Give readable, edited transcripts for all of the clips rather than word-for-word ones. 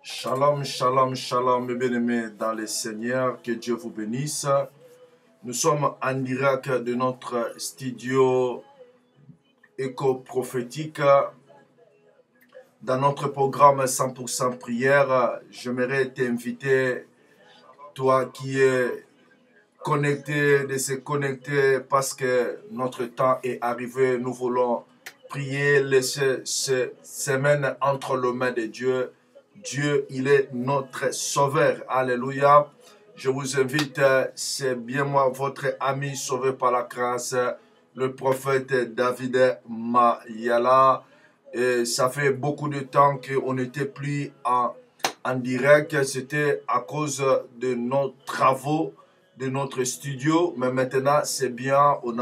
Shalom, shalom, shalom, mes bien-aimés dans le Seigneur, que Dieu vous bénisse. Nous sommes en direct de notre studio éco-prophétique dans notre programme 100% prière. J'aimerais t'inviter, toi qui es connecté, de se connecter parce que notre temps est arrivé. Nous voulons prier, laisser cette semaine entre les mains de Dieu. Dieu, il est notre sauveur. Alléluia. Je vous invite, c'est bien moi, votre ami sauvé par la grâce, le prophète David Mayala. Et ça fait beaucoup de temps qu'on n'était plus en direct. C'était à cause de nos travaux, de notre studio. Mais maintenant, c'est bien. On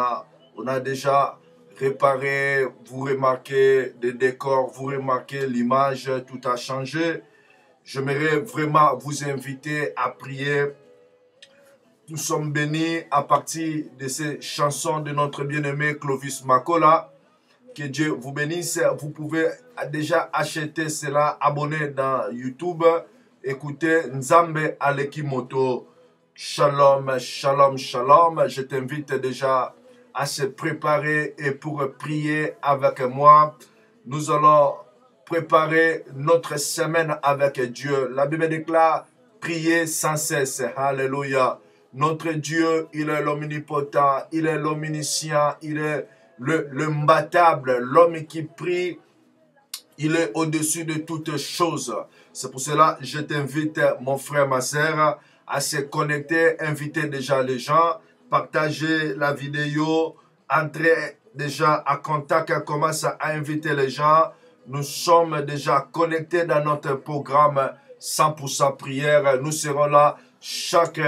a déjà réparé. Vous remarquez les décors, vous remarquez l'image, tout a changé. J'aimerais vraiment vous inviter à prier. Nous sommes bénis à partir de ces chansons de notre bien-aimé Clovis Makola. Que Dieu vous bénisse. Vous pouvez déjà acheter cela, abonner dans YouTube. Écoutez Nzambe Alekimoto. Shalom, shalom, shalom. Je t'invite déjà à se préparer et pour prier avec moi. Nous allons préparer notre semaine avec Dieu. La Bible déclare prier sans cesse. Alléluia. Notre Dieu, il est l'omnipotent, il est l'omniscient, il est le imbattable, l'homme qui prie, il est au-dessus de toutes choses. C'est pour cela que je t'invite, mon frère, ma soeur, à se connecter, inviter déjà les gens, partager la vidéo, entrer déjà à contact, commence à inviter les gens. Nous sommes déjà connectés dans notre programme 100% prière. Nous serons là chaque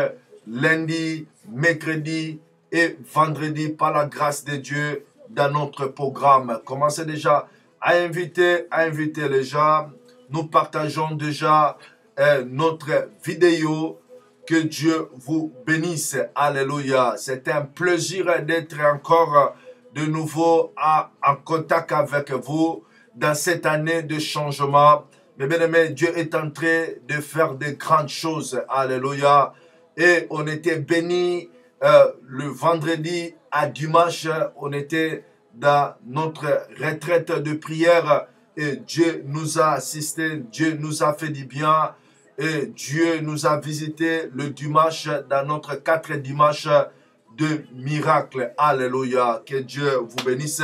lundi, mercredi et vendredi par la grâce de Dieu dans notre programme. Commencez déjà à inviter les gens. Nous partageons déjà notre vidéo. Que Dieu vous bénisse. Alléluia. C'est un plaisir d'être encore de nouveau en contact avec vous dans cette année de changement. Mais bien aimé, Dieu est en train de faire de grandes choses. Alléluia. Et on était bénis le vendredi à dimanche. On était dans notre retraite de prière. Et Dieu nous a assistés. Dieu nous a fait du bien. Et Dieu nous a visité le dimanche dans notre 4 dimanche de miracle. Alléluia. Que Dieu vous bénisse.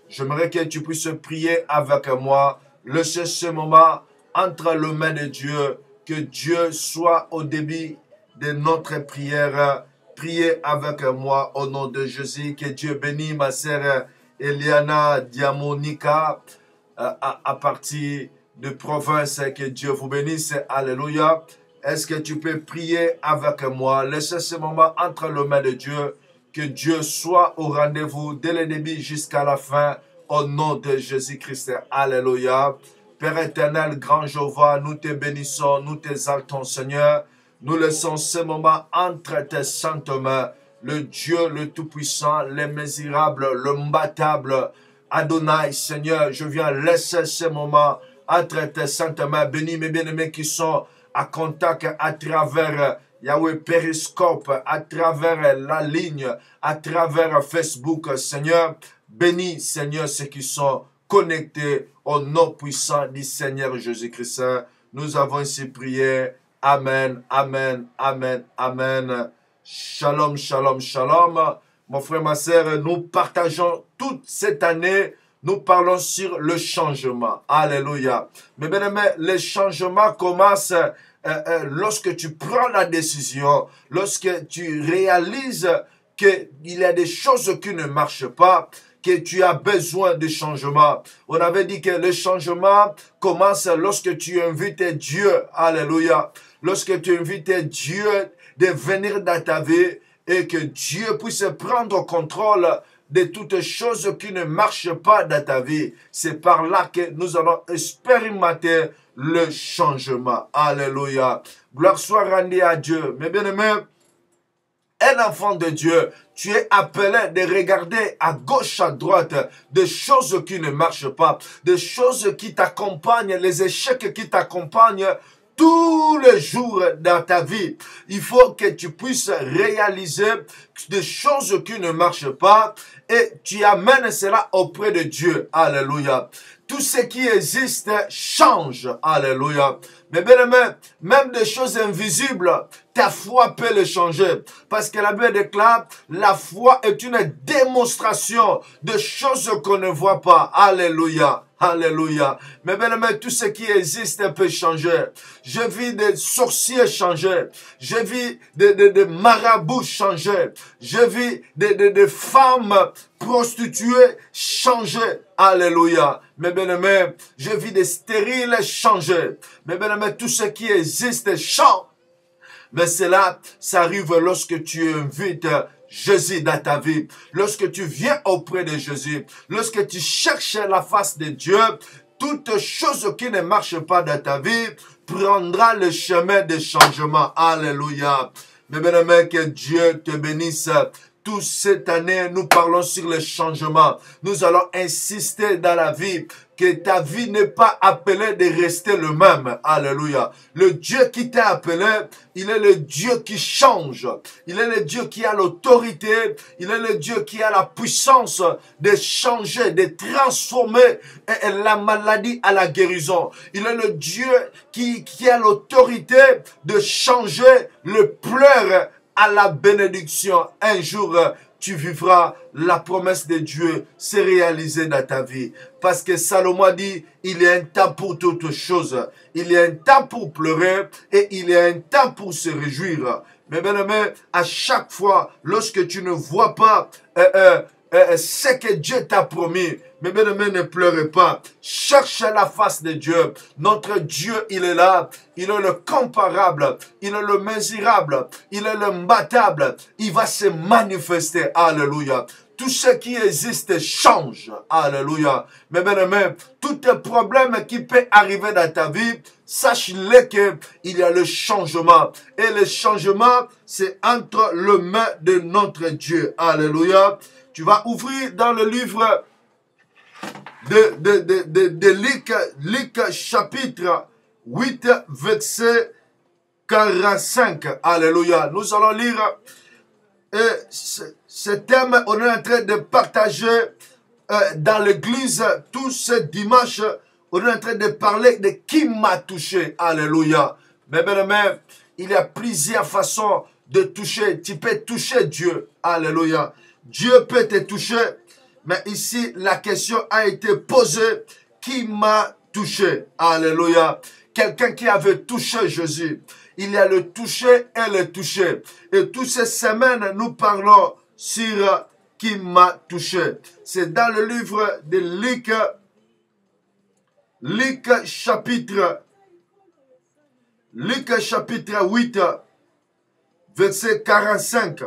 J'aimerais que tu puisses prier avec moi. Laissez ce moment entre les mains de Dieu. Que Dieu soit au début de notre prière. Priez avec moi au nom de Jésus. Que Dieu bénisse ma sœur Eliana Diamonica à partir de province. Que Dieu vous bénisse. Alléluia. Est-ce que tu peux prier avec moi? Laissez ce moment entre les mains de Dieu. Que Dieu soit au rendez-vous dès le début jusqu'à la fin. Au nom de Jésus-Christ. Alléluia. Père éternel, grand Jéhovah, nous te bénissons, nous t'exaltons, Seigneur. Nous laissons ce moment entre tes saintes mains. Le Dieu, le Tout-Puissant, l'immesurable, l'imbattable. Adonai, Seigneur, je viens laisser ce moment entre tes saintes mains. Bénis mes bien-aimés qui sont à contact à travers Yahweh Périscope, à travers la ligne, à travers Facebook, Seigneur. Bénis, Seigneur, ceux qui sont connectés au nom puissant du Seigneur Jésus-Christ. Nous avons ainsi prié. Amen, amen, amen, amen. Shalom, shalom, shalom. Mon frère, ma sœur, nous partageons toute cette année, nous parlons sur le changement. Alléluia. Mais bien aimé, le changement commence lorsque tu prends la décision, lorsque tu réalises qu'il y a des choses qui ne marchent pas, que tu as besoin de changement. On avait dit que le changement commence lorsque tu invites Dieu. Alléluia. Lorsque tu invites Dieu de venir dans ta vie et que Dieu puisse prendre contrôle de toutes choses qui ne marchent pas dans ta vie. C'est par là que nous allons expérimenter le changement. Alléluia. Gloire soit rendue à Dieu. Mes bien-aimés, un enfant de Dieu, tu es appelé de regarder à gauche, à droite, des choses qui ne marchent pas, des choses qui t'accompagnent, les échecs qui t'accompagnent tous les jours dans ta vie. Il faut que tu puisses réaliser des choses qui ne marchent pas et tu amènes cela auprès de Dieu. Alléluia. Tout ce qui existe change. Alléluia. Mais bien aimé, même des choses invisibles, ta foi peut les changer. Parce que la Bible déclare, la foi est une démonstration de choses qu'on ne voit pas. Alléluia. Alléluia. Mais bien aimé, tout ce qui existe peut changer. Je vis des sorciers changer. Je vis des marabouts changer. Je vis des femmes prostituées changer. Alléluia. Mais bien aimé, je vis des stériles changer. Mais bien aimé, tout ce qui existe change. Mais cela, ça arrive lorsque tu invites Jésus dans ta vie. Lorsque tu viens auprès de Jésus. Lorsque tu cherches la face de Dieu. Toute chose qui ne marche pas dans ta vie prendra le chemin de changement. Alléluia. Mais bien aimé, que Dieu te bénisse. Toute cette année, nous parlons sur le changement. Nous allons insister dans la vie, que ta vie n'est pas appelée de rester le même. Alléluia. Le Dieu qui t'a appelé, il est le Dieu qui change. Il est le Dieu qui a l'autorité. Il est le Dieu qui a la puissance de changer, de transformer la maladie à la guérison. Il est le Dieu qui a l'autorité de changer le pleur à la bénédiction. Un jour, tu vivras la promesse de Dieu se réaliser dans ta vie. Parce que Salomon a dit, il y a un temps pour toutes choses. Il y a un temps pour pleurer et il y a un temps pour se réjouir. Mais bien aimé, à chaque fois, lorsque tu ne vois pas ce que Dieu t'a promis, mais bien aimé, ne pleurez pas. Cherche la face de Dieu. Notre Dieu, il est là. Il est le comparable. Il est le mesurable. Il est l'imbattable. Il va se manifester. Alléluia. Tout ce qui existe change. Alléluia. Mais bien aimé, tout problème qui peut arriver dans ta vie, sache-le qu'il y a le changement. Et le changement, c'est entre les mains de notre Dieu. Alléluia. Tu vas ouvrir dans le livre de Luc chapitre 8 verset 45. Alléluia. Nous allons lire ce thème. On est en train de partager dans l'église tout ce dimanche. On est en train de parler de qui m'a touché. Alléluia. Mais bien aimé, il y a plusieurs façons de toucher. Tu peux toucher Dieu. Alléluia. Dieu peut te toucher. Mais ici, la question a été posée. Qui m'a touché? Alléluia. Quelqu'un qui avait touché Jésus. Il y a le touché et le touché. Et toutes ces semaines, nous parlons sur qui m'a touché. C'est dans le livre de Luc chapitre 8, verset 45.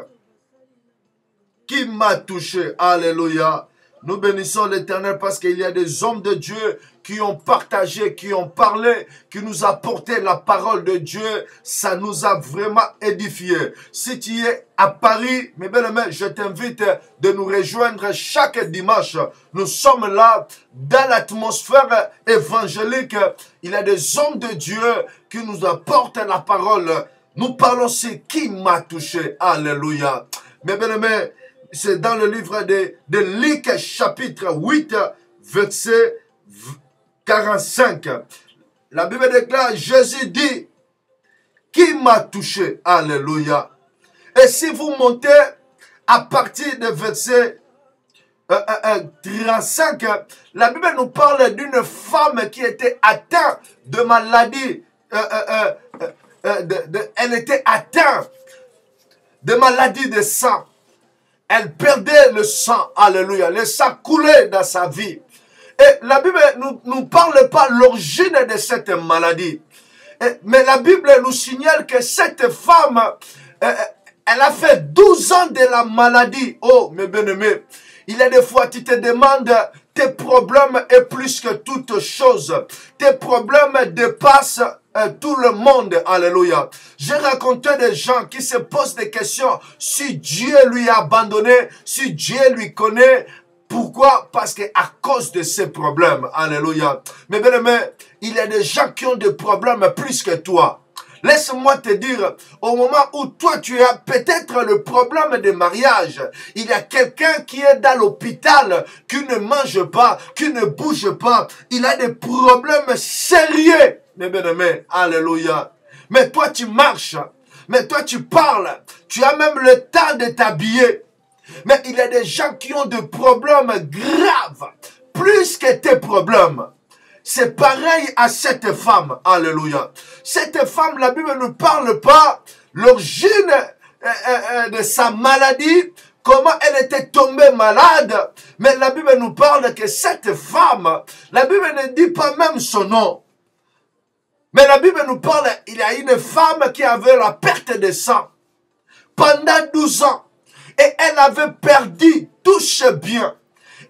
Qui m'a touché? Alléluia. Nous bénissons l'Éternel parce qu'il y a des hommes de Dieu qui ont partagé, qui ont parlé, qui nous ont apporté la parole de Dieu. Ça nous a vraiment édifiés. Si tu es à Paris, mes bien-aimés, je t'invite de nous rejoindre chaque dimanche. Nous sommes là dans l'atmosphère évangélique. Il y a des hommes de Dieu qui nous apportent la parole. Nous parlons sur qui m'a touché. Alléluia. Mes bien-aimés, c'est dans le livre de Luc chapitre 8, verset 45. La Bible déclare, Jésus dit, qui m'a touché? Alléluia. Et si vous montez à partir de verset 35, la Bible nous parle d'une femme qui était atteinte de maladie. Elle était atteinte de maladie de sang. Elle perdait le sang, alléluia. Le sang coulait dans sa vie. Et la Bible ne nous parle pas l'origine de cette maladie. Mais la Bible nous signale que cette femme, elle a fait 12 ans de la maladie. Oh, mes bien-aimés, Il y a des fois, tu te demandes, tes problèmes est plus que toute chose. Tes problèmes dépassent tout le monde. Alléluia. J'ai rencontré des gens qui se posent des questions. Si Dieu lui a abandonné, si Dieu lui connaît, pourquoi? Parce que à cause de ces problèmes. Alléluia. Mais bien aimé, il y a des gens qui ont des problèmes plus que toi. Laisse-moi te dire, au moment où toi tu as peut-être le problème de mariage, il y a quelqu'un qui est dans l'hôpital, qui ne mange pas, qui ne bouge pas. Il a des problèmes sérieux. Mais bien aimé, alléluia. Mais toi tu marches, mais toi tu parles, tu as même le temps de t'habiller. Mais il y a des gens qui ont des problèmes graves, plus que tes problèmes. C'est pareil à cette femme. Alléluia. Cette femme, la Bible ne parle pas l'origine de sa maladie, comment elle était tombée malade. Mais la Bible nous parle que cette femme, la Bible ne dit pas même son nom. Mais la Bible nous parle, il y a une femme qui avait la perte de sang pendant 12 ans. Et elle avait perdu tout ses biens.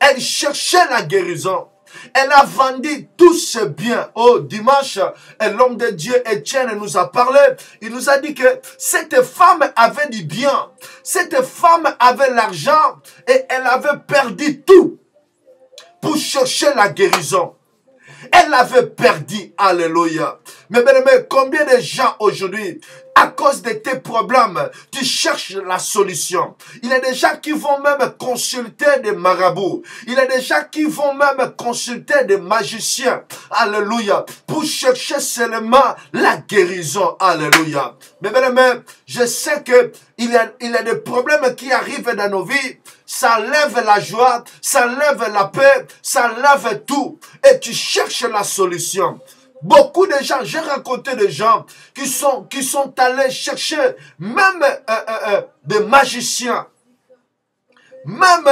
Elle cherchait la guérison. Elle a vendu tout ses biens. Oh, dimanche, l'homme de Dieu, Étienne, nous a parlé. Il nous a dit que cette femme avait du bien. Cette femme avait l'argent et elle avait perdu tout pour chercher la guérison. Elle avait perdu. Alléluia. Mais bien aimé, combien de gens aujourd'hui, à cause de tes problèmes, tu cherches la solution. Il y a des gens qui vont même consulter des marabouts. Il y a des gens qui vont même consulter des magiciens. Alléluia. Pour chercher seulement la guérison. Alléluia. Mais bien aimé, je sais que il y a des problèmes qui arrivent dans nos vies. Ça enlève la joie, ça enlève la paix, ça enlève tout. Et tu cherches la solution. Beaucoup de gens, j'ai rencontré des gens qui sont allés chercher même des magiciens, même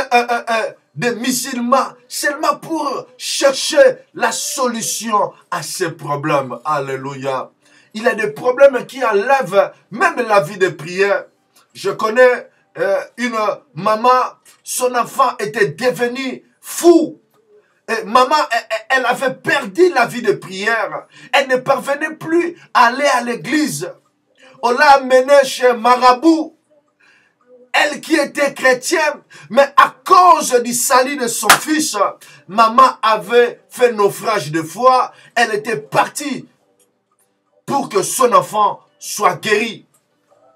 des musulmans, seulement pour chercher la solution à ces problèmes. Alléluia. Il y a des problèmes qui enlèvent même la vie de prière. Je connais une maman, son enfant était devenu fou. Et maman, elle avait perdu la vie de prière. Elle ne parvenait plus à aller à l'église. On l'a amenée chez Marabout. Elle qui était chrétienne, mais à cause du salut de son fils, maman avait fait naufrage de foi. Elle était partie pour que son enfant soit guéri.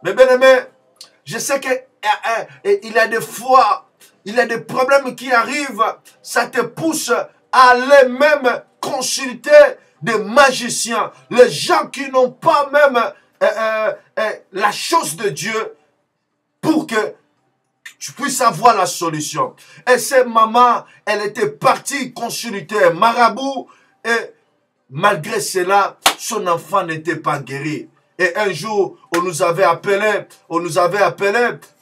Mais bien aimé, je sais que il y a des fois, il y a des problèmes qui arrivent, ça te pousse à aller même consulter des magiciens, les gens qui n'ont pas même la chose de Dieu pour que tu puisses avoir la solution. Et cette maman, elle était partie consulter un marabout et malgré cela, son enfant n'était pas guéri. Et un jour, on nous avait appelé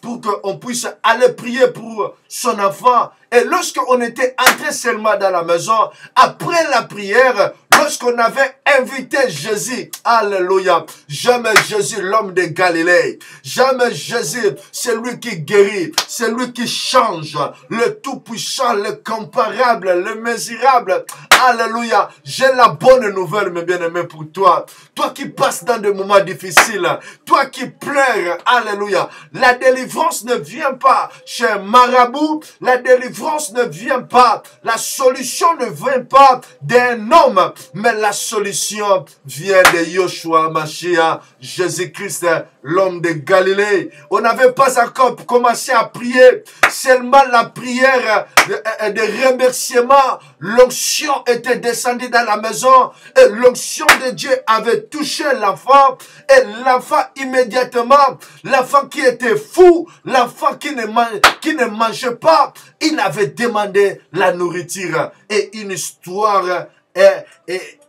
pour qu'on puisse aller prier pour son enfant. Et lorsqu'on était entré seulement dans la maison, après la prière, lorsqu'on avait invité Jésus, alléluia, j'aime Jésus, l'homme de Galilée, j'aime Jésus, c'est lui qui guérit, c'est lui qui change, le tout-puissant, le comparable, le mesurable, alléluia, j'ai la bonne nouvelle, mes bien-aimés, pour toi, toi qui passes dans des moments difficiles, toi qui pleures, alléluia, la délivrance ne vient pas chez un marabout, la délivrance ne vient pas, la solution ne vient pas d'un homme, mais la solution vient de Yoshua Mashiach, Jésus-Christ, l'homme de Galilée. On n'avait pas encore commencé à prier, seulement la prière de remerciement, l'onction était descendue dans la maison et l'onction de Dieu avait touché l'enfant et l'enfant immédiatement, l'enfant qui était fou, l'enfant qui ne mangeait pas, il avait demandé la nourriture et une histoire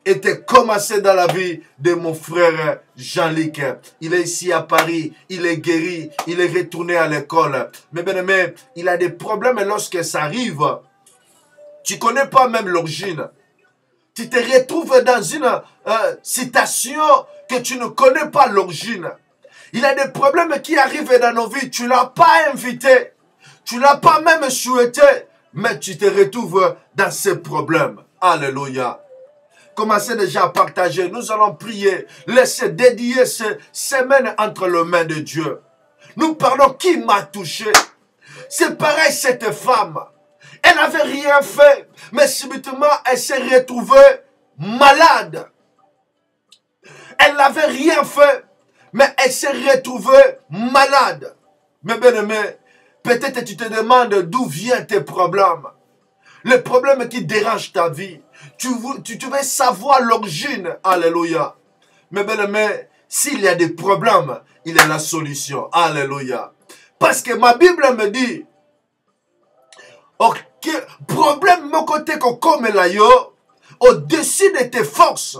était commencée dans la vie de mon frère Jean-Luc. Il est ici à Paris, il est guéri, il est retourné à l'école. Mais bien aimé, il a des problèmes lorsque ça arrive. Tu ne connais pas même l'origine. Tu te retrouves dans une situation que tu ne connais pas l'origine. Il y a des problèmes qui arrivent dans nos vies. Tu ne l'as pas invité. Tu ne l'as pas même souhaité. mais tu te retrouves dans ces problèmes. Alléluia. Commencez déjà à partager. Nous allons prier. Laissez dédier cette semaine entre les mains de Dieu. Nous parlons qui m'a touché. C'est pareil cette femme. Elle n'avait rien fait, mais subitement elle s'est retrouvée malade. Elle n'avait rien fait, mais elle s'est retrouvée malade. Mais bien aimé, peut-être tu te demandes d'où viennent tes problèmes. Les problèmes qui dérangent ta vie. Tu veux savoir l'origine. Alléluia. Mais bien aimé, s'il y a des problèmes, il y a la solution. Alléluia. Parce que ma Bible me dit, ok, problème mon côté comme là yo, au-dessus de tes forces.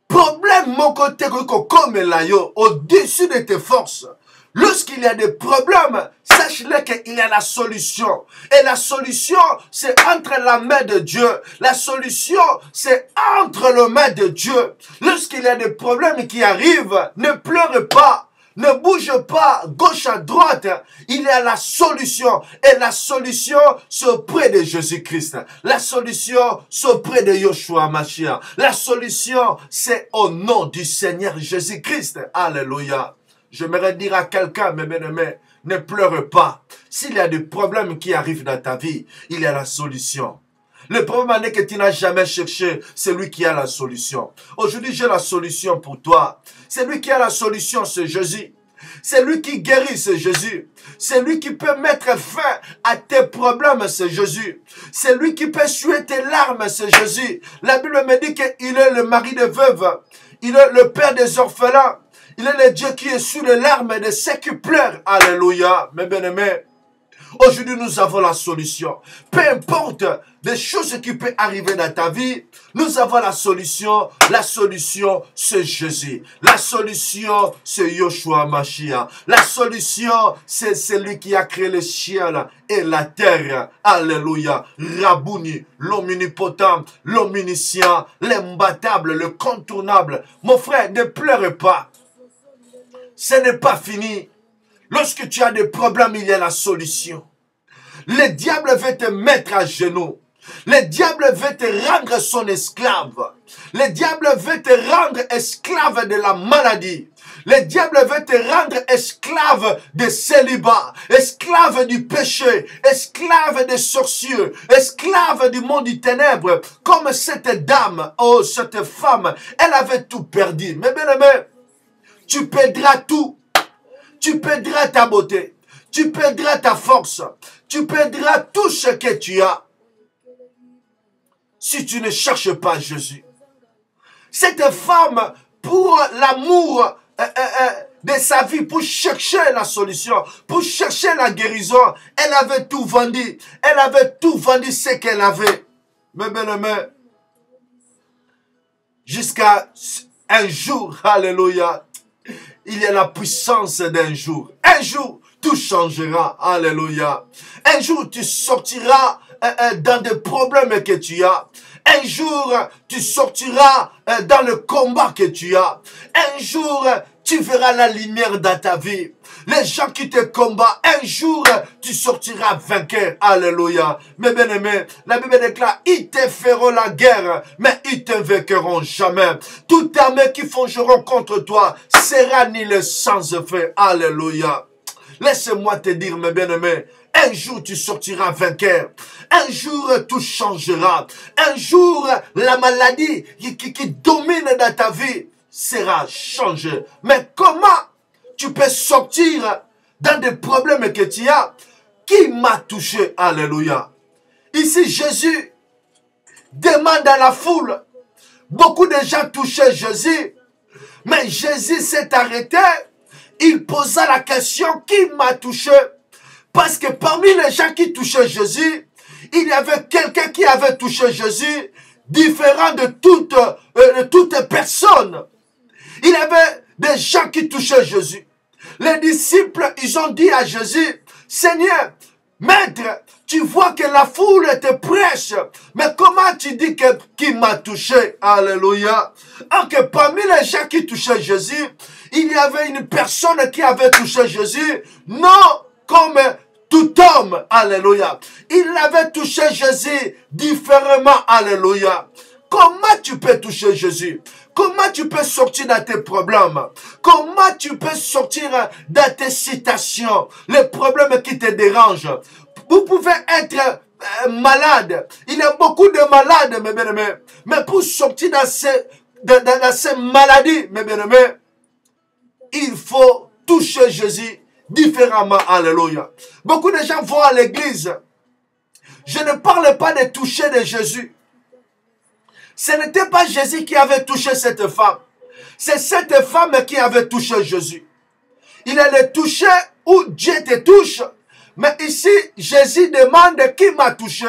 Problème mon côté comme là yo, au-dessus de tes forces. Lorsqu'il y a des problèmes, sache-le qu'il y a la solution. Et la solution, c'est entre la main de Dieu. La solution, c'est entre les mains de Dieu. Lorsqu'il y a des problèmes qui arrivent, ne pleure pas. Ne bouge pas, gauche à droite. Il y a la solution. Et la solution, c'est auprès de Jésus-Christ. La solution, c'est auprès de Yoshua Mashiach. La solution, c'est au nom du Seigneur Jésus-Christ. Alléluia. J'aimerais dire à quelqu'un, mes bien-aimés, ne pleure pas. S'il y a des problèmes qui arrivent dans ta vie, il y a la solution. Le problème est que tu n'as jamais cherché celui qui a la solution. Aujourd'hui, j'ai la solution pour toi. Celui qui a la solution, c'est Jésus. C'est lui qui guérit, c'est Jésus. C'est lui qui peut mettre fin à tes problèmes, c'est Jésus. C'est lui qui peut essuyer tes larmes, c'est Jésus. La Bible me dit qu'il est le mari des veuves. Il est le père des orphelins. Il est le Dieu qui essuie les larmes de ceux qui pleurent. Alléluia. Mes bien-aimés, aujourd'hui, nous avons la solution. Peu importe des choses qui peuvent arriver dans ta vie, nous avons la solution. La solution, c'est Jésus. La solution, c'est Yoshua Mashiach. La solution, c'est celui qui a créé le ciel et la terre. Alléluia. Rabouni, l'omnipotent, l'omniscient, l'imbattable, le contournable. Mon frère, ne pleure pas. Ce n'est pas fini. Lorsque tu as des problèmes, il y a la solution. Le diable veut te mettre à genoux. Le diable veut te rendre son esclave. Le diable veut te rendre esclave de la maladie. Le diable veut te rendre esclave de célibat, esclave du péché, esclave des sorciers, esclave du monde du ténèbre. Comme cette dame, oh cette femme, elle avait tout perdu. Mais bien aimé, tu perdras tout. Tu perdras ta beauté. Tu perdras ta force. Tu perdras tout ce que tu as. Si tu ne cherches pas Jésus. Cette femme, pour l'amour de sa vie, pour chercher la solution, pour chercher la guérison, elle avait tout vendu. Elle avait tout vendu ce qu'elle avait. Mais bien aimé, jusqu'à un jour, alléluia, il y a la puissance d'un jour. Un jour, tout changera. Alléluia. Un jour, tu sortiras dans des problèmes que tu as. Un jour, tu sortiras dans le combat que tu as. Un jour, tu verras la lumière dans ta vie. Les gens qui te combattent, un jour, tu sortiras vainqueur. Alléluia. Mais bien aimé, la Bible déclare, ils te feront la guerre, mais ils te vaincront jamais. Toute armée qui forgeront contre toi sera nul sans effet. Alléluia. Laisse-moi te dire, mes bien-aimés, un jour tu sortiras vainqueur. Un jour tout changera. Un jour la maladie qui domine dans ta vie sera changée. Mais comment tu peux sortir dans des problèmes que tu as? Qui m'a touché? Alléluia. Ici Jésus demande à la foule. Beaucoup de gens touchaient Jésus. Mais Jésus s'est arrêté. Il posa la question, qui m'a touché? Parce que parmi les gens qui touchaient Jésus, il y avait quelqu'un qui avait touché Jésus, différent de toute personne. Il y avait des gens qui touchaient Jésus. Les disciples, ils ont dit à Jésus, Seigneur, Maître, tu vois que la foule te prêche, mais comment tu dis que qui m'a touché? Alléluia. Alors que parmi les gens qui touchaient Jésus, il y avait une personne qui avait touché Jésus, non comme tout homme, alléluia, il avait touché Jésus différemment, alléluia. Comment tu peux toucher Jésus? Comment tu peux sortir de tes problèmes? Comment tu peux sortir de tes situations, les problèmes qui te dérangent? Vous pouvez être malade. Il y a beaucoup de malades, mes bien-aimés. Mais pour sortir dans ces maladies, mes bien-aimés, il faut toucher Jésus différemment. Alléluia. Beaucoup de gens vont à l'église. Je ne parle pas de toucher de Jésus. Ce n'était pas Jésus qui avait touché cette femme. C'est cette femme qui avait touché Jésus. Il allait toucher où Dieu te touche. Mais ici, Jésus demande qui m'a touché.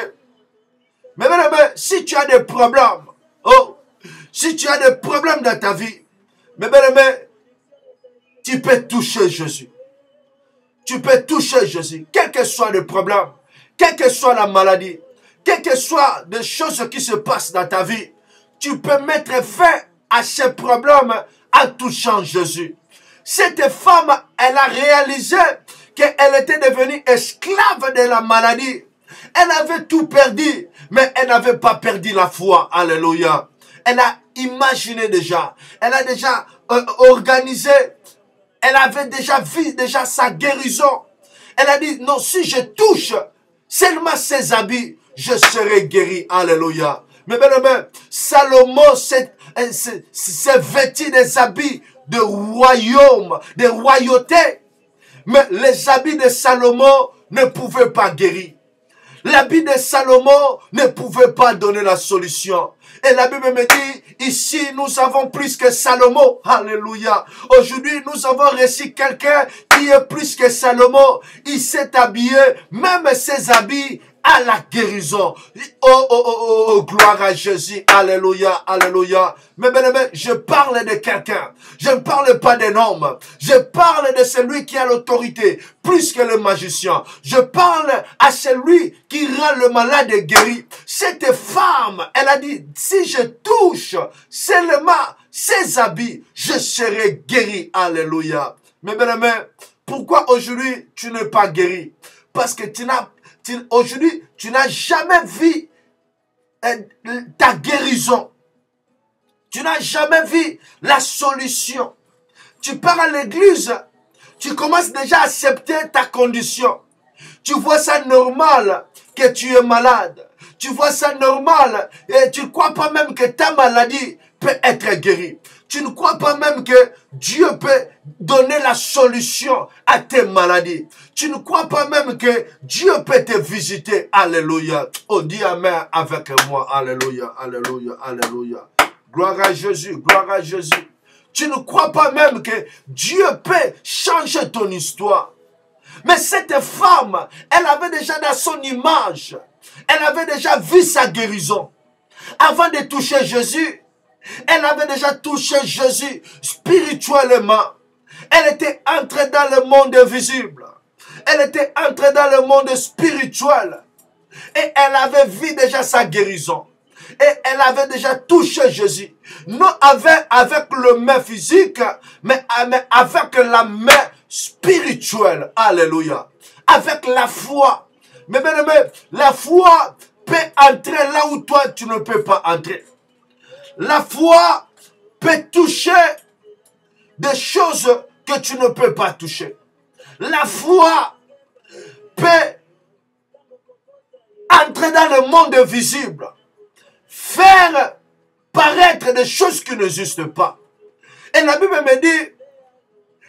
Mais si tu as des problèmes, si tu as des problèmes dans ta vie, mais tu peux toucher Jésus. Tu peux toucher Jésus, quel que soit le problème, quelle que soit la maladie, quelles que soient les choses qui se passent dans ta vie, tu peux mettre fin à ces problèmes en touchant Jésus. Cette femme, elle a réalisé qu'elle était devenue esclave de la maladie. Elle avait tout perdu, mais elle n'avait pas perdu la foi. Alléluia. Elle a imaginé déjà, elle a déjà organisé, elle avait déjà vu sa guérison. Elle a dit, non, si je touche seulement ses habits, je serai guéri. Alléluia. Mais bien, Salomon s'est vêtu des habits de royaume, de royauté. Mais les habits de Salomon ne pouvaient pas guérir. L'habit de Salomon ne pouvait pas donner la solution. Et la Bible me dit, ici nous avons plus que Salomon. Alléluia. Aujourd'hui nous avons reçu quelqu'un qui est plus que Salomon. Il s'est habillé, même ses habits, à la guérison. Oh, gloire à Jésus. Alléluia, alléluia. Mais bien aimé, je parle de quelqu'un. Je ne parle pas d'un homme. Je parle de celui qui a l'autorité, plus que le magicien. Je parle à celui qui rend le malade guéri. Cette femme, elle a dit, si je touche seulement ses habits, je serai guéri. Alléluia. Mais bien aimé, pourquoi aujourd'hui tu n'es pas guéri? Parce que aujourd'hui, tu n'as jamais vu ta guérison. Tu n'as jamais vu la solution. Tu pars à l'église, tu commences déjà à accepter ta condition. Tu vois ça normal que tu es malade. Tu vois ça normal et tu ne crois pas même que ta maladie peut être guérie. Tu ne crois pas même que Dieu peut donner la solution à tes maladies. Tu ne crois pas même que Dieu peut te visiter. Alléluia. Oh, dis Amen avec moi. Alléluia, alléluia, alléluia. Gloire à Jésus, gloire à Jésus. Tu ne crois pas même que Dieu peut changer ton histoire. Mais cette femme, elle avait déjà dans son image, elle avait déjà vu sa guérison. Avant de toucher Jésus, elle avait déjà touché Jésus spirituellement. Elle était entrée dans le monde visible. Elle était entrée dans le monde spirituel. Et elle avait vu déjà sa guérison. Et elle avait déjà touché Jésus. Non avec le main physique, mais avec la main spirituelle. Alléluia. Avec la foi. Mais bien aimé, la foi peut entrer là où toi tu ne peux pas entrer. La foi peut toucher des choses que tu ne peux pas toucher. La foi peut entrer dans le monde visible, faire paraître des choses qui n'existent pas. Et la Bible me dit,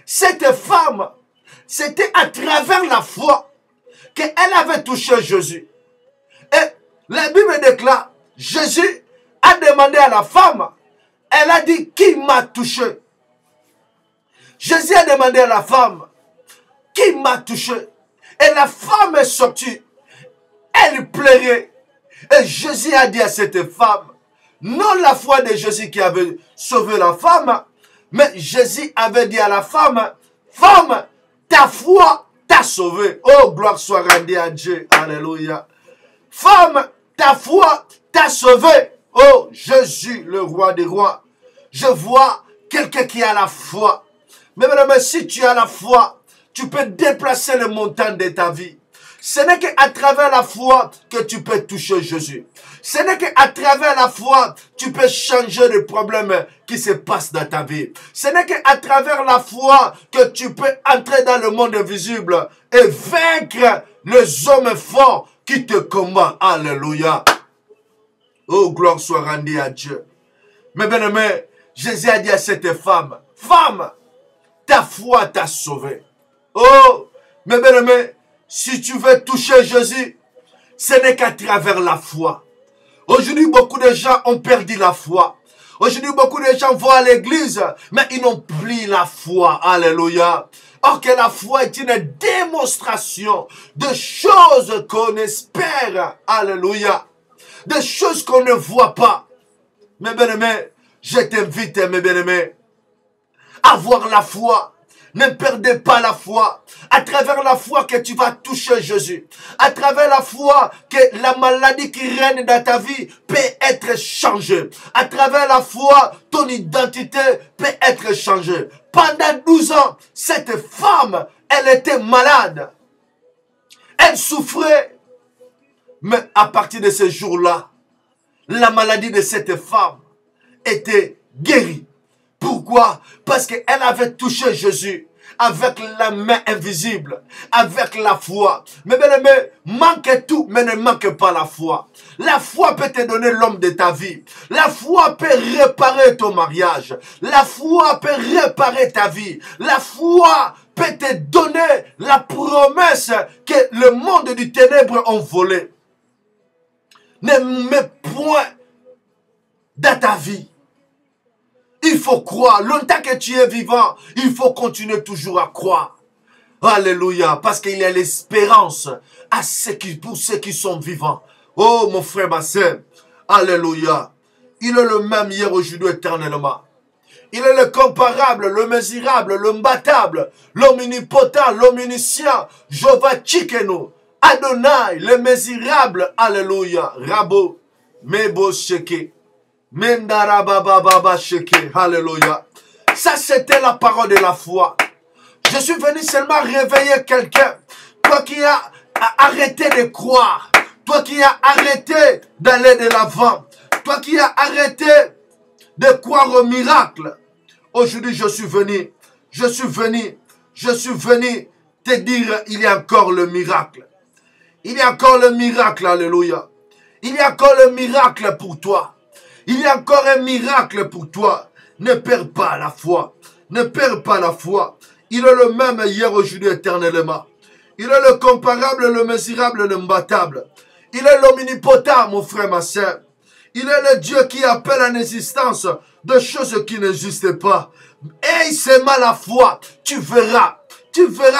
cette femme, c'était à travers la foi qu'elle avait touché Jésus. Et la Bible déclare, Jésus a demandé à la femme, elle a dit, qui m'a touché? Jésus a demandé à la femme, qui m'a touché? Et la femme est sortie, elle pleurait. Et Jésus a dit à cette femme, non la foi de Jésus qui avait sauvé la femme, mais Jésus avait dit à la femme, femme, ta foi t'a sauvée. Oh, gloire soit rendue à Dieu. Alléluia. Femme, ta foi t'a sauvée. Oh, Jésus, le roi des rois. Je vois quelqu'un qui a la foi. Mais si tu as la foi, tu peux déplacer les montagnes de ta vie. Ce n'est qu'à travers la foi que tu peux toucher Jésus. Ce n'est qu'à travers la foi tu peux changer les problèmes qui se passent dans ta vie. Ce n'est qu'à travers la foi que tu peux entrer dans le monde invisible et vaincre les hommes forts qui te combattent. Alléluia. Oh, gloire soit rendue à Dieu. Mais bien aimé, Jésus a dit à cette femme, femme, ta foi t'a sauvée. Oh, mais bien aimé, si tu veux toucher Jésus, ce n'est qu'à travers la foi. Aujourd'hui, beaucoup de gens ont perdu la foi. Aujourd'hui, beaucoup de gens vont à l'église, mais ils n'ont plus la foi. Alléluia. Or que la foi est une démonstration de choses qu'on espère. Alléluia. Des choses qu'on ne voit pas. Mes bien-aimés, je t'invite, mes bien-aimés, à avoir la foi. Ne perdez pas la foi. À travers la foi que tu vas toucher Jésus. À travers la foi que la maladie qui règne dans ta vie peut être changée. À travers la foi, ton identité peut être changée. Pendant 12 ans, cette femme, elle était malade. Elle souffrait. Mais à partir de ce jour-là, la maladie de cette femme était guérie. Pourquoi? Parce qu'elle avait touché Jésus avec la main invisible, avec la foi. Mais bien aimé, manque tout, mais ne manque pas la foi. La foi peut te donner l'homme de ta vie. La foi peut réparer ton mariage. La foi peut réparer ta vie. La foi peut te donner la promesse que le monde du ténèbre ont volé. Ne mets point dans ta vie. Il faut croire. Longtemps que tu es vivant, il faut continuer toujours à croire. Alléluia. Parce qu'il y a l'espérance pour ceux qui sont vivants. Oh mon frère, ma soeur. Alléluia. Il est le même hier, aujourd'hui, éternellement. Il est le comparable, le mesurable, le imbattable, l'omnipotent, l'omniscient. Jéhovah Tchikenu. Adonai, le mesurable. Alléluia. Rabo. Mebo Sheke. Alléluia. Ça, c'était la parole de la foi. Je suis venu seulement réveiller quelqu'un. Toi qui as arrêté de croire. Toi qui as arrêté d'aller de l'avant. Toi qui as arrêté de croire au miracle. Aujourd'hui, je suis venu te dire, il y a encore le miracle. Il y a encore le miracle, alléluia. Il y a encore le miracle pour toi. Il y a encore un miracle pour toi. Ne perds pas la foi. Ne perds pas la foi. Il est le même hier, aujourd'hui, éternellement. Il est le comparable, le mesurable, l'imbattable. Il est l'omnipotent, mon frère, ma soeur. Il est le Dieu qui appelle en existence de choses qui n'existent pas. Et seulement la foi, tu verras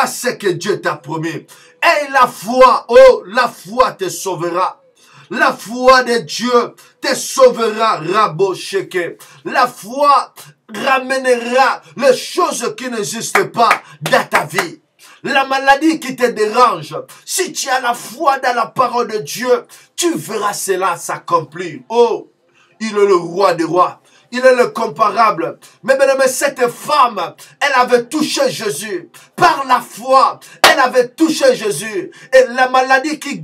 ce que Dieu t'a promis. Et la foi, oh, la foi te sauvera. La foi de Dieu te sauvera, Rabo Sheke. La foi ramènera les choses qui n'existent pas dans ta vie. La maladie qui te dérange, si tu as la foi dans la parole de Dieu, tu verras cela s'accomplir. Oh, il est le roi des rois. Il est le comparable. Mais bien aimé, cette femme, elle avait touché Jésus. Par la foi, elle avait touché Jésus. Et la maladie qui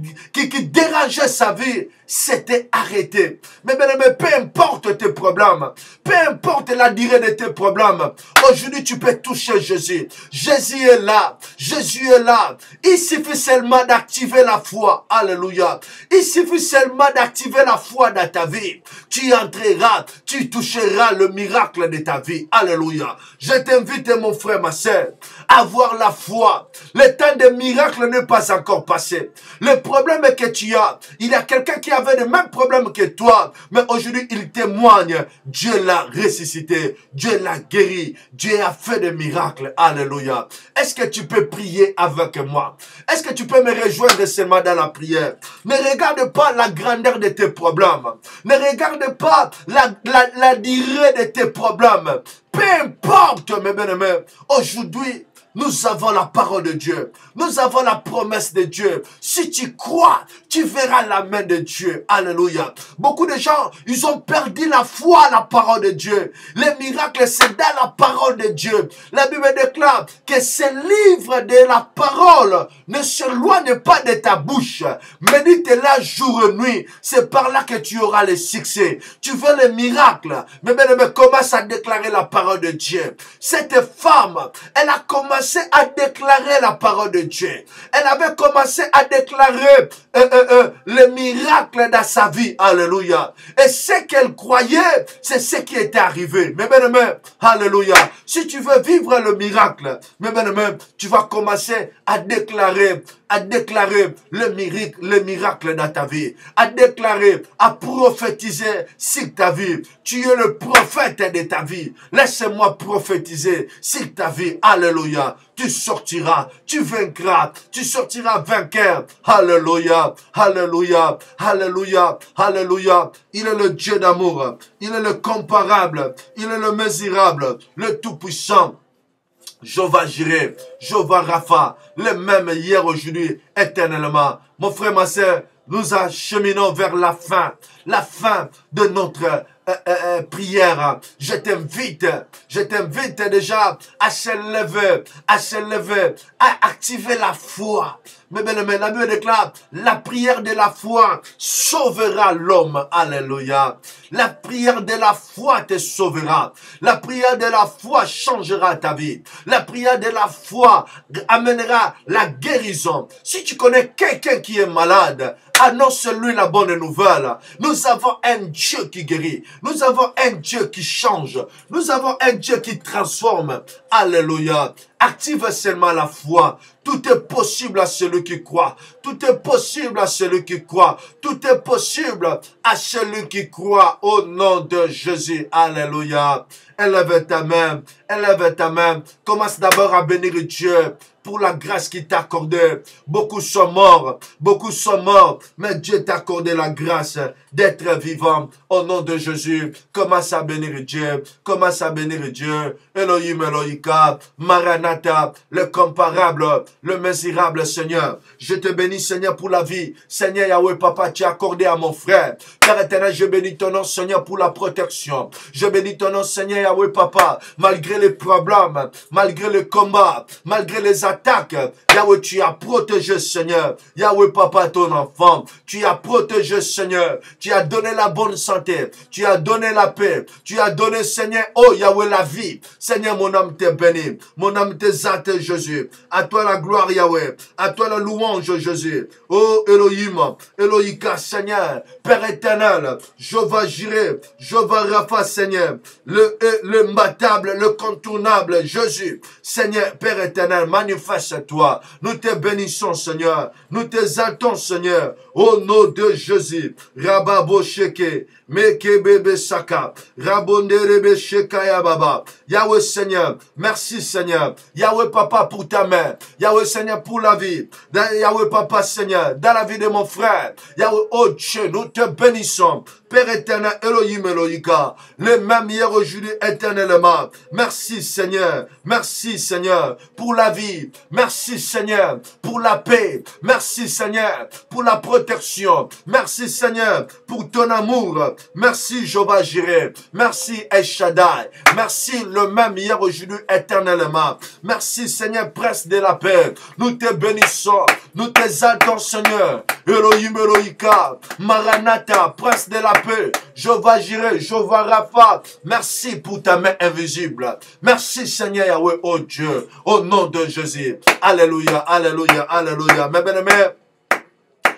dérangeait sa vie s'était arrêtée. Mais bien aimé, peu importe tes problèmes, peu importe la durée de tes problèmes, aujourd'hui tu peux toucher Jésus. Jésus est là. Jésus est là. Il suffit seulement d'activer la foi. Alléluia. Il suffit seulement d'activer la foi dans ta vie. Tu entreras, tu toucheras le miracle de ta vie. Alléluia. Je t'invite, mon frère, ma soeur, à avoir la foi. Le temps de miracle n'est pas encore passé. Le problème que tu as, il y a quelqu'un qui avait le même problème que toi, mais aujourd'hui il témoigne. Dieu l'a ressuscité, Dieu l'a guéri, Dieu a fait des miracles. Alléluia. Est-ce que tu peux prier avec moi? Est-ce que tu peux me rejoindre seulement dans la prière? Ne regarde pas la grandeur de tes problèmes. Ne regarde pas la durée de tes problèmes. Peu importe, mes bien-aimés, aujourd'hui, nous avons la parole de Dieu. Nous avons la promesse de Dieu. Si tu crois, tu verras la main de Dieu. Alléluia. Beaucoup de gens, ils ont perdu la foi à la parole de Dieu. Les miracles, c'est dans la parole de Dieu. La Bible déclare que ce livre de la parole ne s'éloigne pas de ta bouche. Médite-la jour et nuit. C'est par là que tu auras le succès. Tu veux les miracles. Mais commence à déclarer la parole de Dieu. Cette femme, elle a commencé à déclarer la parole de Dieu. Elle avait commencé à déclarer les miracles dans sa vie. Alléluia. Et ce qu'elle croyait, c'est ce qui était arrivé. Mais bien aimé, alléluia. Si tu veux vivre le miracle, mais bien aimé, tu vas commencer à déclarer le miracle dans ta vie, à déclarer, à prophétiser sur ta vie. Tu es le prophète de ta vie. Laisse-moi prophétiser sur ta vie. Alléluia. Tu sortiras, tu vaincras, tu sortiras vainqueur. Alléluia, alléluia, alléluia, alléluia. Il est le Dieu d'amour, il est le comparable, il est le mesurable, le tout-puissant. Jéhovah Jireh, Jéhovah Rapha, le même hier, aujourd'hui, éternellement. Mon frère, ma soeur, nous acheminons vers la fin de notre prière. Je t'invite déjà à se lever, à activer la foi. Mais bien aimé, la Bible déclare, la prière de la foi sauvera l'homme. Alléluia. La prière de la foi te sauvera. La prière de la foi changera ta vie. La prière de la foi amènera la guérison. Si tu connais quelqu'un qui est malade, annonce-lui la bonne nouvelle. Nous avons un Dieu qui guérit. Nous avons un Dieu qui change. Nous avons un Dieu qui transforme. Alléluia. Active seulement la foi. Tout est possible à celui qui croit. Tout est possible à celui qui croit. Tout est possible à celui qui croit au nom de Jésus. Alléluia. Élève ta main. Élève ta main. Commence d'abord à bénir Dieu pour la grâce qu'il t'a accordée. Beaucoup sont morts, mais Dieu t'a accordé la grâce d'être vivant. Au nom de Jésus, commence à bénir Dieu, commence à bénir Dieu. Elohim, Elohika, Maranatha, le comparable, le mesurable Seigneur. Je te bénis Seigneur pour la vie. Seigneur Yahweh Papa, tu as accordé à mon frère. Père éternel, je bénis ton nom Seigneur pour la protection. Je bénis ton nom Seigneur Yahweh Papa, malgré les problèmes, malgré le combat, malgré les attaques. Yahweh, tu as protégé Seigneur. Yahweh Papa, ton enfant. Tu as protégé Seigneur. Tu as donné la bonne santé. Tu as donné la paix. Tu as donné Seigneur, oh Yahweh, la vie. Seigneur, mon âme t'est béni. Mon âme t'exalte Jésus. À toi la gloire Yahweh. À toi la louange Jésus. Oh Elohim, Elohika Seigneur. Père éternel. Jéhovah Jireh. Jéhovah Rapha Seigneur. Le imbattable, le contournable Jésus. Seigneur, Père éternel, manifeste-toi. Nous te bénissons, Seigneur. Nous t'exaltons, Seigneur. Au nom de Jésus. Rababo Sheke. Meke bebe saka. Rabonderebe Shekaya Baba. Yahweh Seigneur. Merci Seigneur. Yahweh Papa pour ta main. Yahweh Seigneur pour la vie. Yahweh Papa Seigneur. Dans la vie de mon frère. Yahweh, oh Dieu, nous te bénissons. Père éternel, Elohim Elohika. Le même hier aujourd'hui éternellement. Merci Seigneur. Merci Seigneur pour la vie. Merci Seigneur pour la paix. Merci Seigneur pour la protection. Merci Seigneur pour ton amour. Merci Jéhovah Jireh. Merci El Shaddai. Merci le même hier aujourd'hui éternellement. Merci Seigneur Prince de la paix. Nous te bénissons. Nous t'exaltons Seigneur. Elohim Elohika. Maranatha. Prince de la paix. Jéhovah Jireh. Jéhovah Rapha. Merci pour ta main invisible. Merci Seigneur Yahweh, oh Dieu. Au nom de Jésus. Alléluia, alléluia, alléluia. Mes bien-aimés,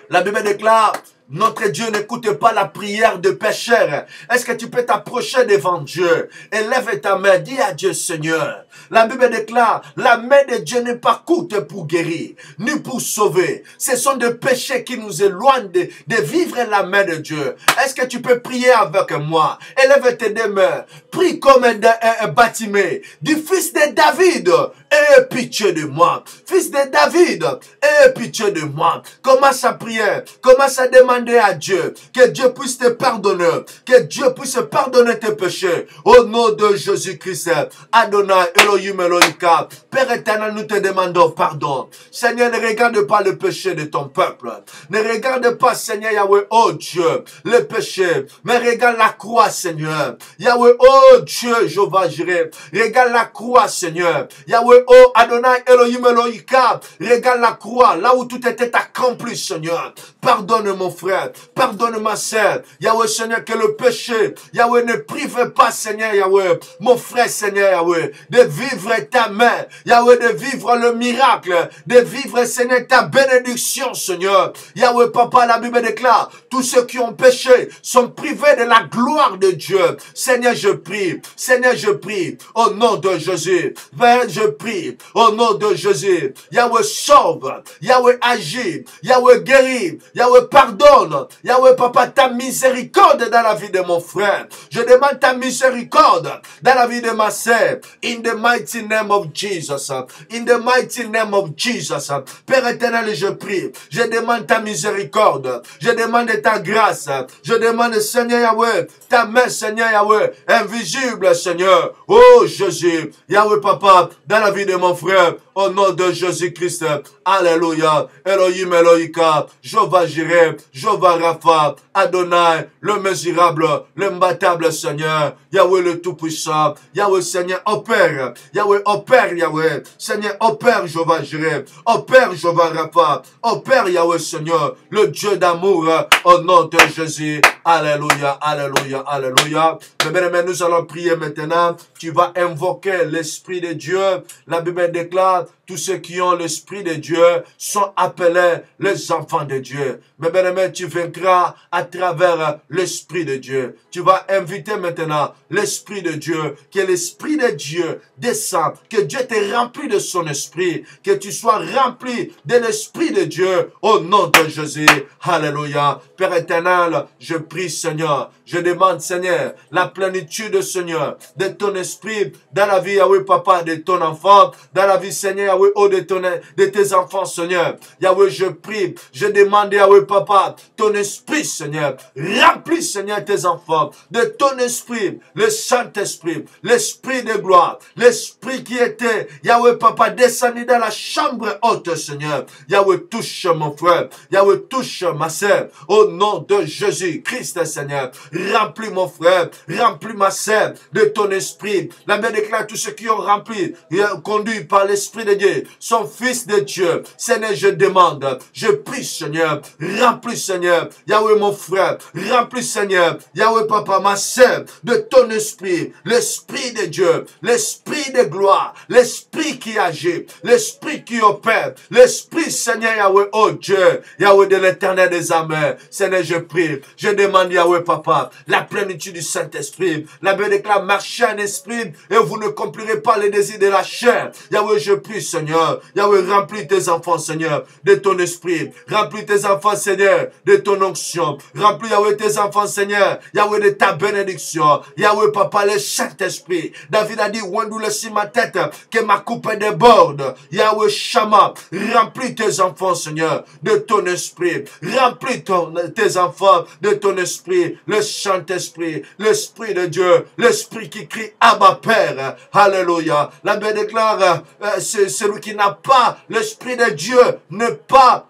la Bible déclare, notre Dieu n'écoute pas la prière de pécheurs. Est-ce que tu peux t'approcher devant Dieu? Élève ta main, dis à Dieu, Seigneur. La Bible déclare, la main de Dieu n'est pas courte pour guérir, ni pour sauver. Ce sont des péchés qui nous éloignent de vivre la main de Dieu. Est-ce que tu peux prier avec moi? Élève tes deux mains. Prie comme un Batimée, du fils de David. aie pitié de moi. Fils de David, aie pitié de moi. Commence à prier, commence à demander à Dieu que Dieu puisse te pardonner, que Dieu puisse pardonner tes péchés. Au nom de Jésus-Christ, Adonai, Elohim, Elohika, Père éternel, nous te demandons pardon. Seigneur, ne regarde pas le péché de ton peuple. Ne regarde pas, Seigneur Yahweh, oh Dieu, le péché, mais regarde la croix, Seigneur. Yahweh, oh Dieu, Jéhovah Jireh, regarde la croix, Seigneur. Yahweh, oh Adonai, Elohim, Elohika, regarde la croix, là où tout était accompli, Seigneur. Pardonne mon frère, pardonne ma sœur. Yahweh, Seigneur, que le péché, Yahweh, ne prive pas, Seigneur Yahweh, mon frère, Seigneur Yahweh, de vivre ta main, Yahweh, de vivre le miracle, de vivre, Seigneur, ta bénédiction, Seigneur. Yahweh, Papa, la Bible déclare, tous ceux qui ont péché sont privés de la gloire de Dieu. Seigneur, je prie, au nom de Jésus. Père, je prie, au nom de Jésus. Yahweh, sauve, Yahweh, agit, Yahweh, guérit, Yahweh, pardonne, Yahweh, Papa, ta miséricorde dans la vie de mon frère. Je demande ta miséricorde dans la vie de ma sœur. In the mighty name of Jesus. In the mighty name of Jesus. Père éternel, je prie. Je demande ta miséricorde. Je demande ta grâce. Je demande, Seigneur Yahweh, ta main, Seigneur Yahweh, invisible, Seigneur. Oh Jésus, Yahweh Papa, dans la vie de mon frère, au nom de Jésus-Christ. Alléluia. Elohim, Elohika, Jéhovah Jireh, Jéhovah Rapha, Adonai, le mesurable, l'imbattable Seigneur, Yahweh le Tout-Puissant, Yahweh Seigneur, opère, Yahweh, Seigneur, opère Jéhovah Jireh, opère Jéhovah Rapha, opère Yahweh Seigneur, le Dieu d'amour, au nom de Jésus. Alléluia, alléluia, alléluia. Mais nous allons prier maintenant. Tu vas invoquer l'Esprit de Dieu. La Bible déclare, tous ceux qui ont l'Esprit de Dieu sont appelés les enfants de Dieu. Mais bien-aimé, tu vaincras à travers l'Esprit de Dieu. Tu vas inviter maintenant l'Esprit de Dieu, que l'Esprit de Dieu descende, que Dieu te remplit de son Esprit, que tu sois rempli de l'Esprit de Dieu au nom de Jésus. Alléluia. Père éternel, je prie, Seigneur, je demande, Seigneur, la plénitude, Seigneur, de ton Esprit dans la vie, Yahweh, Papa, de ton enfant, dans la vie, Seigneur, Yahweh, oh, de tes enfants, Seigneur. Yahweh, je prie, je demande, Yahweh, Papa, ton Esprit, Seigneur, remplis, Seigneur, tes enfants, de ton Esprit, le Saint-Esprit, l'Esprit de gloire, l'Esprit qui était, Yahweh, Papa, descendu dans la chambre haute, Seigneur. Yahweh, touche mon frère, Yahweh, touche ma sœur, au nom de Jésus-Christ, Seigneur. Remplis mon frère, remplis ma sœur de ton Esprit. La Bible déclare tous ceux qui ont rempli, conduits par l'Esprit de Dieu, sont fils de Dieu. Seigneur, je demande, je prie, Seigneur, remplis, Seigneur, Yahweh, mon frère, remplis, Seigneur, Yahweh, Papa, ma sœur, de ton Esprit, l'Esprit de Dieu, l'Esprit de gloire, l'Esprit qui agit, l'Esprit qui opère, l'Esprit, Seigneur, Yahweh, oh Dieu, Yahweh de l'éternel des âmes. Seigneur, je prie, je demande, Yahweh, Papa, la plénitude du Saint-Esprit. La Bible déclare, marchez en esprit et vous ne accomplirez pas les désirs de la chair. Yahweh, je prie, Seigneur, Yahweh, remplis tes enfants, Seigneur, de ton esprit. Remplis tes enfants, Seigneur, de ton onction. Remplis, Yahweh, tes enfants, Seigneur, Yahweh, de ta bénédiction. Yahweh, Papa, le Saint-Esprit. David a dit, ouendoule sur ma tête, que ma coupe déborde. Yahweh, Shama, remplis tes enfants, Seigneur, de ton esprit. Remplis tes enfants de ton esprit, le Saint-Esprit, l'Esprit de Dieu, l'Esprit qui crie Abba Père. Alléluia. La Bible déclare, celui qui n'a pas l'Esprit de Dieu n'est pas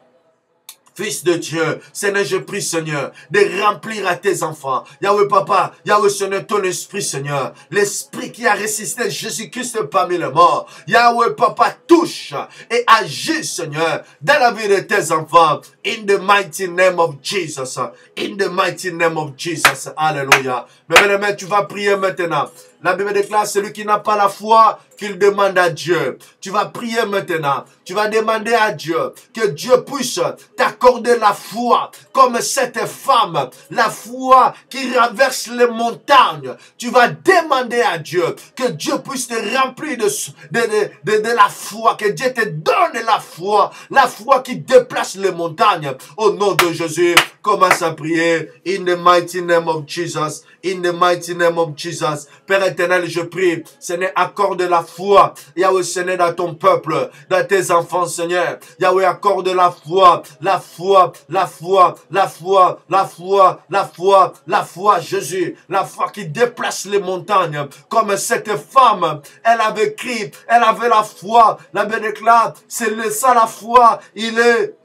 Fils de Dieu. Seigneur, je prie, Seigneur, de remplir à tes enfants. Yahweh, Papa, Yahweh, Seigneur, ton esprit, Seigneur. L'esprit qui a résisté Jésus-Christ parmi les morts. Yahweh, Papa, touche et agit, Seigneur, dans la vie de tes enfants. In the mighty name of Jesus. In the mighty name of Jesus. Alléluia. Mais tu vas prier maintenant. La Bible déclare, celui qui n'a pas la foi, qu'il demande à Dieu. Tu vas prier maintenant. Tu vas demander à Dieu que Dieu puisse t'accorder la foi comme cette femme, la foi qui renverse les montagnes. Tu vas demander à Dieu que Dieu puisse te remplir de la foi, que Dieu te donne la foi qui déplace les montagnes. Au nom de Jésus, commence à prier. In the mighty name of Jesus. In the mighty name of Jesus. Père éternel, je prie, Seigneur, accorde la foi, Yahweh, Seigneur, dans ton peuple, dans tes enfants, Seigneur. Yahweh, accorde la foi, la foi, la foi, la foi, la foi, la foi, la foi, Jésus, la foi qui déplace les montagnes, comme cette femme, elle avait crié, elle avait la foi, la Bible déclare, c'est ça la foi, il est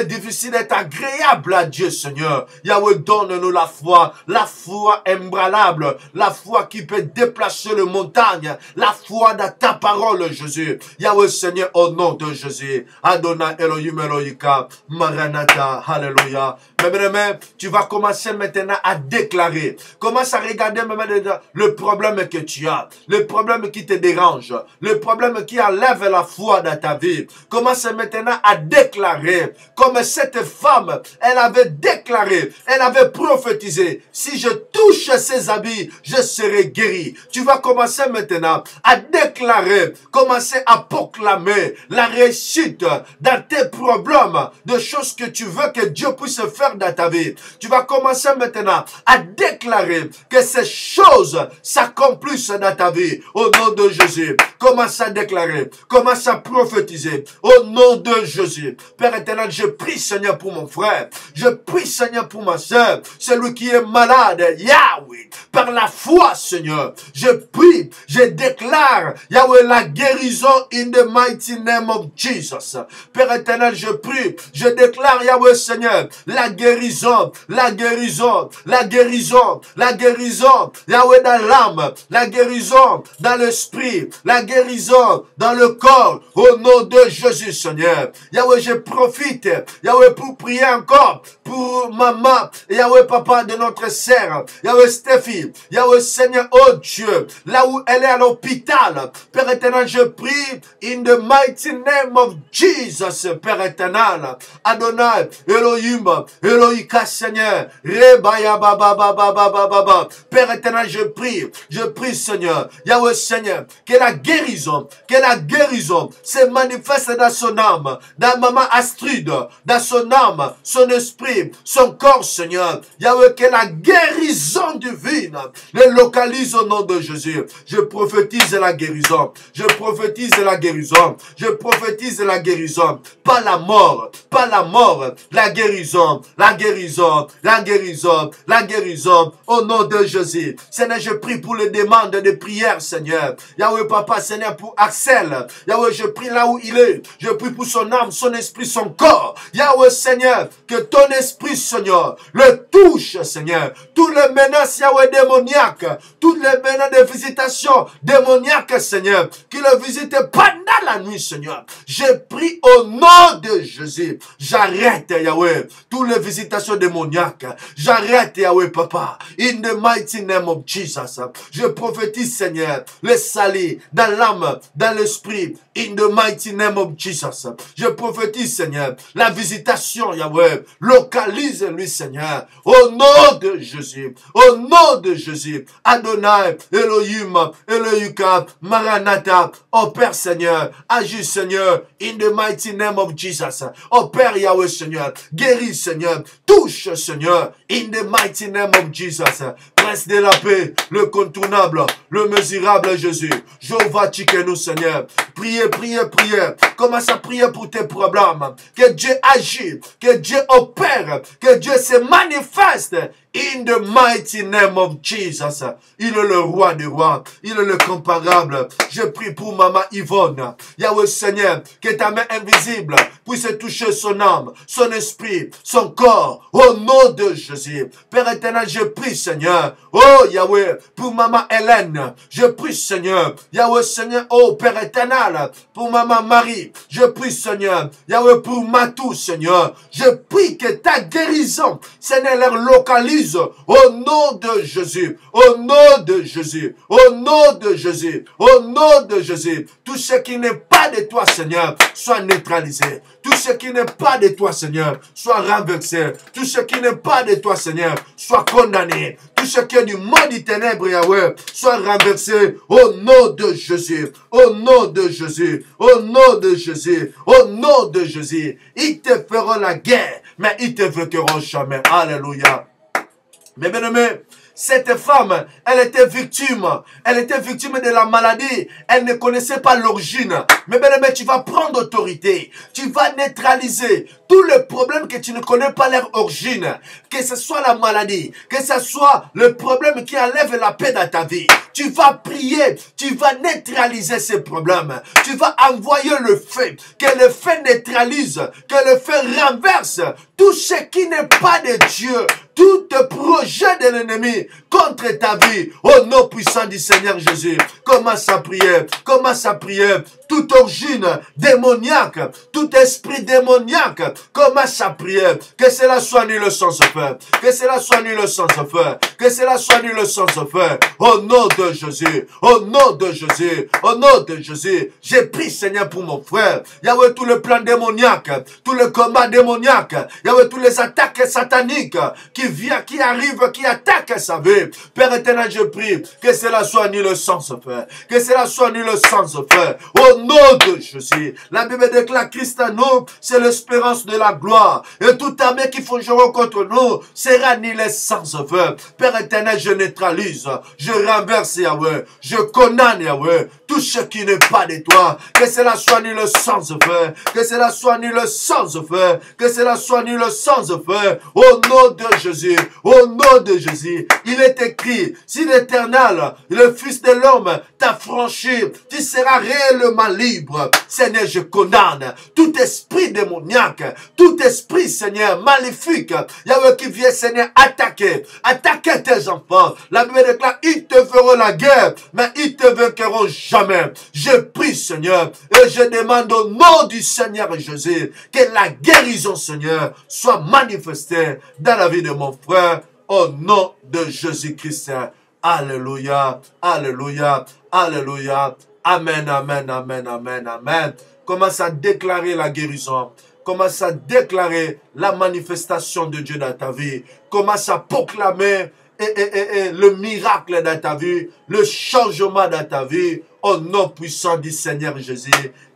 difficile d'être agréable à Dieu, Seigneur. Yahweh, donne-nous la foi ébranlable, la foi qui peut déplacer les montagnes, la foi dans ta parole, Jésus. Yahweh, Seigneur, au nom de Jésus. Adonai Elohim Elohika, Maranatha, Alléluia. Mais tu vas commencer maintenant à déclarer. Commence à regarder maintenant le problème que tu as, le problème qui te dérange, le problème qui enlève la foi dans ta vie. Commence maintenant à déclarer, comme cette femme, elle avait déclaré, elle avait prophétisé, si je touche ses habits, je serai guéri. Tu vas commencer maintenant à déclarer, commencer à proclamer la réussite dans tes problèmes, de choses que tu veux que Dieu puisse faire dans ta vie. Tu vas commencer maintenant à déclarer que ces choses s'accomplissent dans ta vie. Au nom de Jésus, commence à déclarer, commence à prophétiser. Au nom de Jésus, Père éternel, je prie, Seigneur, pour mon frère. Je prie, Seigneur, pour ma soeur, celui qui est malade. Yahweh, par la foi, Seigneur, je prie, je déclare, Yahweh, la guérison in the mighty name of Jesus. Père éternel, je prie, je déclare, Yahweh, Seigneur, la guérison, la guérison, la guérison, la guérison, Yahweh, dans l'âme, la guérison dans l'esprit, la guérison dans le corps, au nom de Jésus, Seigneur. Yahweh, je profite, Yahweh, pour prier encore pour maman, Yahweh, papa de notre sœur, Yahweh, Stéphie, Yahweh, Seigneur, oh Dieu, là où elle est à l'hôpital, Père éternel, je prie, in the mighty name of Jesus, Père éternel, Adonai, Elohim, Elohika, Seigneur, Rebaya, Baba, Père éternel, je prie, Seigneur, Yahweh, Seigneur, que la guérison se manifeste dans son âme, dans maman Astrid, dans son âme, son esprit, son corps, Seigneur. Yahweh, que la guérison divine le localise au nom de Jésus. Je prophétise la guérison. Je prophétise la guérison. Je prophétise la guérison. Pas la mort. Pas la mort. La guérison. La guérison. La guérison. La guérison. Au nom de Jésus. Seigneur, je prie pour les demandes de prière, Seigneur. Yahweh, Papa, Seigneur, pour Axel. Yahweh, je prie là où il est. Je prie pour son âme, son esprit, son corps. Yahweh, Seigneur, que ton esprit, Seigneur, le touche, Seigneur. Toutes les menaces, Yahweh, démoniaques, toutes les menaces de visitation démoniaques, Seigneur, qui le visitent pendant la nuit, Seigneur. Je prie au nom de Jésus. J'arrête, Yahweh, toutes les visitations démoniaques. J'arrête, Yahweh, Papa. In the mighty name of Jesus. Je prophétise, Seigneur, le salut dans l'âme, dans l'esprit. In the mighty name of Jesus. Je prophétise, Seigneur, la visitation, Yahweh. Localise-lui, Seigneur. Au nom de Jésus. Au nom de Jésus. Adonai, Elohim, Elohika, Maranatha. Oh Père, Seigneur. Agis, Seigneur. In the mighty name of Jesus. Oh Père, Yahweh, Seigneur. Guéris, Seigneur. Touche, Seigneur. In the mighty name of Jesus. Prince de la paix, le contournable, le mesurable Jésus. Jéhovah Tchikenu, Seigneur. Priez, priez, priez. Commence à prier pour tes problèmes. Que Dieu agisse, que Dieu opère, que Dieu se manifeste. In the mighty name of Jesus. Il est le roi des rois. Il est le comparable. Je prie pour maman Yvonne. Yahweh Seigneur, que ta main invisible puisse toucher son âme, son esprit, son corps. Au nom de Jésus. Père éternel, je prie Seigneur. Oh Yahweh, pour maman Hélène. Je prie Seigneur. Yahweh Seigneur, oh Père éternel, pour maman Marie. Je prie Seigneur. Yahweh, pour Matou Seigneur. Je prie que ta guérison, Seigneur, leur localise. Au nom de Jésus, au nom de Jésus, au nom de Jésus, au nom de Jésus, tout ce qui n'est pas de toi, Seigneur, soit neutralisé. Tout ce qui n'est pas de toi, Seigneur, soit renversé. Tout ce qui n'est pas de toi, Seigneur, soit condamné. Tout ce qui est du monde du ténèbre, Yahweh, soit renversé au nom de Jésus, au nom de Jésus, au nom de Jésus, au nom de Jésus. Ils te feront la guerre, mais ils te vainqueront jamais. Alléluia. Mais bien aimé, Cette femme, elle était victime. Elle était victime de la maladie. Elle ne connaissait pas l'origine. Mais bien aimé, tu vas prendre autorité. Tu vas neutraliser tous les problèmes que tu ne connais pas leur origine. Que ce soit la maladie, que ce soit le problème qui enlève la paix dans ta vie. Tu vas prier, tu vas neutraliser ces problèmes. Tu vas envoyer le feu, que le feu neutralise, que le feu renverse tout ce qui n'est pas de Dieu. Tout projet de l'ennemi contre ta vie, au nom puissant du Seigneur Jésus, commence à prier, commence à prier. Toute origine démoniaque, tout esprit démoniaque, commence à prier. Que cela soit nul sans feu, que cela soit nul sans feu, que cela soit nul sans feu. Au nom de Jésus, au nom de Jésus, au nom de Jésus, j'ai pris Seigneur pour mon frère. Yahweh, tout le plan démoniaque, tout le combat démoniaque, Yahweh, tous les attaques sataniques qui vient, qui arrive, qui attaque sa vie. Père éternel, je prie que cela soit nul sans feu, que cela soit nul sans feu. Au nom de Jésus, la Bible déclare Christ à nous, c'est l'espérance de la gloire. Et toute armée qui forgera contre nous sera nul sans feu. Père éternel, je neutralise, je renverse Yahweh, je condamne Yahweh, tout ce qui n'est pas de toi. Que cela soit nul sans feu, que cela soit nul sans feu, que cela soit nul sans feu. Au nom de Jésus, au nom de Jésus, il est écrit, si l'Éternel, le Fils de l'homme, t'a franchi, tu seras réellement libre. Seigneur, je condamne tout esprit démoniaque, tout esprit, Seigneur, maléfique, Yahweh, qui vient, Seigneur, attaquer tes enfants. La Bible déclare, ils te feront la guerre, mais ils te vaincront jamais. Je prie, Seigneur, et je demande au nom du Seigneur Jésus, que la guérison, Seigneur, soit manifestée dans la vie de mon frère, au nom de Jésus-Christ. Alléluia, alléluia, alléluia. Amen, amen, amen, amen, amen. Commence à déclarer la guérison. Commence à déclarer la manifestation de Dieu dans ta vie. Commence à proclamer le miracle dans ta vie, le changement dans ta vie. Au nom puissant du Seigneur Jésus.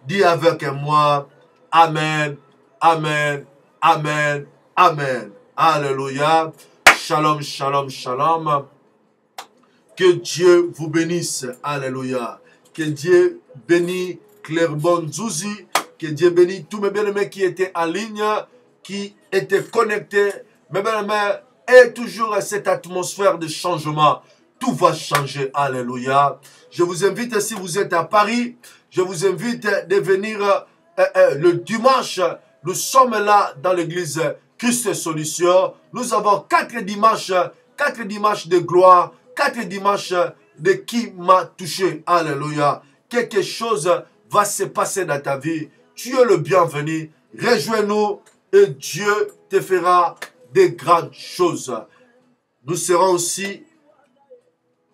Dis avec moi, amen, amen, amen, amen. Alléluia. Shalom, shalom, shalom. Que Dieu vous bénisse. Alléluia. Que Dieu bénisse Clairbon Zouzi. Que Dieu bénisse tous mes bien-aimés qui étaient en ligne, qui étaient connectés. Mes bien-aimés, et toujours cette atmosphère de changement. Tout va changer. Alléluia. Je vous invite, si vous êtes à Paris, je vous invite de venir le dimanche. Nous sommes là dans l'église Christ Solution. Nous avons 4 dimanches de gloire, 4 dimanches de qui m'a touché. Alléluia. Quelque chose va se passer dans ta vie. Tu es le bienvenu. Rejoins-nous et Dieu te fera de grandes choses. Nous serons aussi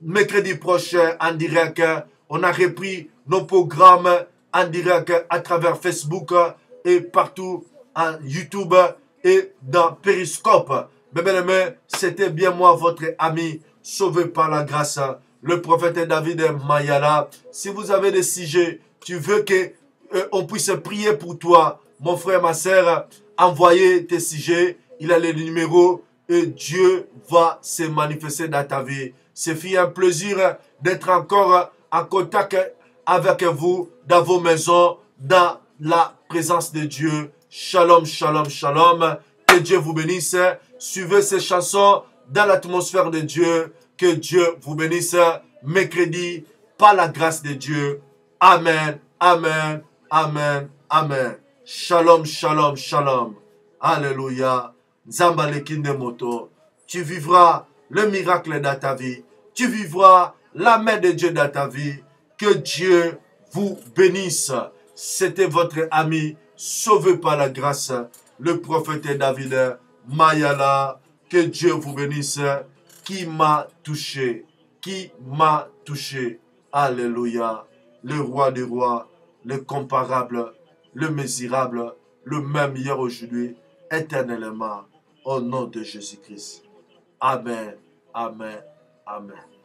mercredi prochain en direct. On a repris nos programmes en direct à travers Facebook et partout en YouTube et dans Periscope. Mes bien-aimés, c'était bien moi, votre ami, sauvé par la grâce, le prophète David Mayala. Si vous avez des sujets, tu veux que on puisse prier pour toi, mon frère, ma soeur, envoyez tes sujets. Il a les numéros et Dieu va se manifester dans ta vie. C'est un plaisir d'être encore en contact avec vous dans vos maisons, dans la présence de Dieu. Shalom, shalom, shalom. Que Dieu vous bénisse. Suivez ces chansons dans l'atmosphère de Dieu. Que Dieu vous bénisse. Mercredi, par la grâce de Dieu. Amen, amen, amen, amen. Shalom, shalom, shalom. Alléluia. Zambalekinde moto. Tu vivras le miracle dans ta vie. Tu vivras la main de Dieu dans ta vie. Que Dieu vous bénisse. C'était votre ami, sauvé par la grâce, le prophète David Mayala. Que Dieu vous bénisse. Qui m'a touché. Qui m'a touché. Alléluia. Le roi des rois, le comparable, le mesurable, le même hier aujourd'hui, éternellement, au nom de Jésus-Christ. Amen, amen, amen.